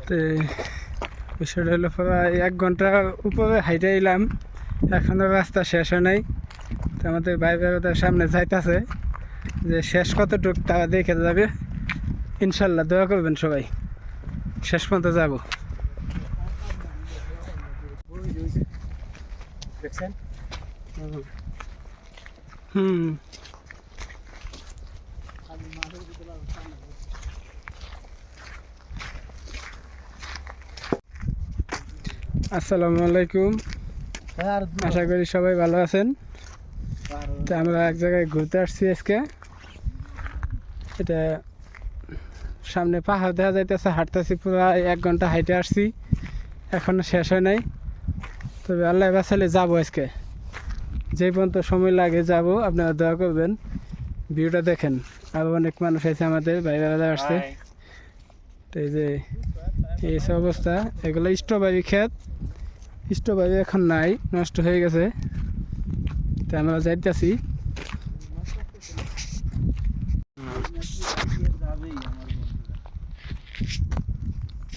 তো বিষয়টা হলো প্রায় 1 ঘন্টা উপরে হাইটে এলাম, এখনও রাস্তা শেষ হয় নাই। তো আমাদের বাইরের সামনে যাইতেছে, যে শেষ কতটুক তারা দেখে যাবে। ইনশাল্লাহ দোয়া করবেন সবাই, শেষ পর্যন্ত যাব। আসসালামু আলাইকুম, আশা করি সবাই ভালো আছেন। তো আমরা এক জায়গায় ঘুরতে আসছি আজকে। এটা সামনে পাহাড় দেখা যাইতেছে, হাঁটতেছি পুরো 1 ঘন্টা হাইটে আসছি, এখনো শেষ হয় নাই। তবে আল্লাহ বাঁচালে যাবো আজকে, যে পর্যন্ত সময় লাগে যাব। আপনারা দোয়া করবেন, ভিউটা দেখেন। আরও অনেক মানুষ আছে, আমাদের বাইরে আসছে। তো এই যে এই সব অবস্থা, এগুলো স্ট্রবেরি ক্ষেত। স্ট্রবেরি এখন নাই, নষ্ট হয়ে গেছে। তো আমরা যাইতেছি।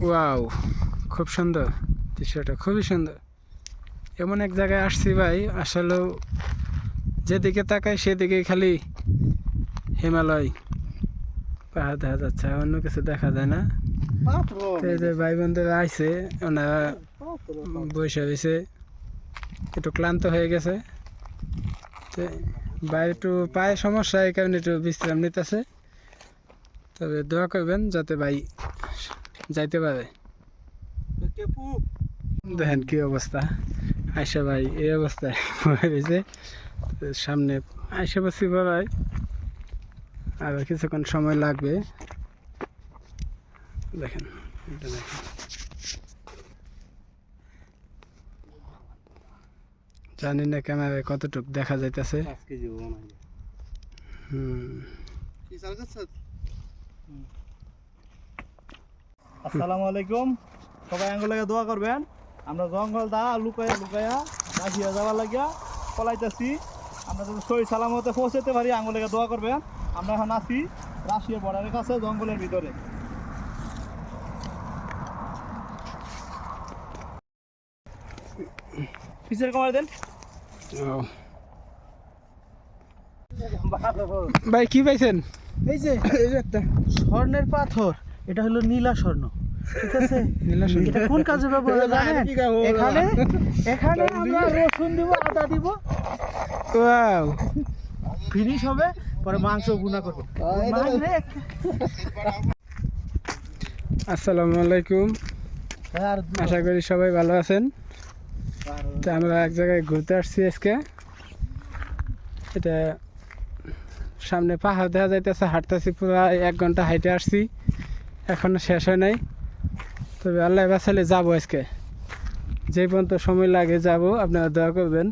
ওয়াও, খুব সুন্দর দৃশ্যটা, খুবই সুন্দর। এমন এক জায়গায় আসছি ভাই, আসলেও যেদিকে তাকাই সেদিকে খালি হিমালয় পাহাড় দেখা যাচ্ছে, অন্য কিছু দেখা যায় না। এই যে ভাই বন্ধুরা আইছে, ওনারা বসে হয়েছে, একটু ক্লান্ত হয়ে গেছে। ভাই একটু পায়ে সমস্যা, এই কারণে একটু বিশ্রাম নিতেছে। তবে দোয়া করবেন যাতে ভাই যাইতে পারে। দেখেন কি অবস্থা, আয়সা ভাই এই অবস্থায় হয়েছে। সামনে আয়সা বসি ভাই, আর কিছুক্ষণ সময় লাগবে। দেখেন এটা দেখেন, জানি না ক্যামেরায় কতটুক দেখা যাইতেছে। আসসালামু আলাইকুম, সবাই আঙ্গুলে দোয়া করবেন। আমরা জঙ্গল দা লুকাইয়া লুকাইয়া রাশিয়া যাওয়ার লাগিয়া পলাইতেছি। আমরা যদি সহি সালামতে পৌঁছাতে পারি, আঙ্গুলে দোয়া করবেন। আমরা এখন আছি রাশিয়া বর্ডারের কাছে, জঙ্গলের ভিতরে। পিছের কমার দেন ভাই, কি পাইছেন? এই যে একটা স্বর্ণের পাথর, এটা হলো নীলা স্বর্ণ। ঠিক আছে, এটা কোন কাজে ব্যবহার জানেন? এখানে এখানে আমরা রসুন দিব, আদা দিব, ওয়াও, ফিনিশ হবে, পরে মাংস ভুনা করব। আসসালামু আলাইকুম, আশা করি সবাই ভালো আছেন। তো আমরা এক জায়গায় ঘুরতে আসছি আজকে। এটা সামনে পাহাড় দেখা যাইতেছে, হাঁটতেছি পুরো 1 ঘন্টা হাইটে আসছি, এখনো শেষ হয় নাই। তবে আল্লাহ বাঁচালে যাবো আজকে, যে পর্যন্ত সময় লাগে যাব। আপনারা দোয়া করবেন,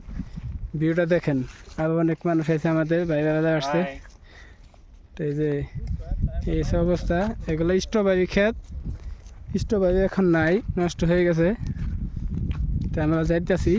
ভিউটা দেখেন। আরও অনেক মানুষ আছে, আমাদের বাইরে আসছে। তো এই যে এই সব অবস্থা, এগুলো স্ট্রবেরি ক্ষেত। স্ট্রবেরি এখন নাই, নষ্ট হয়ে গেছে। তো আমরা যাইতেছি।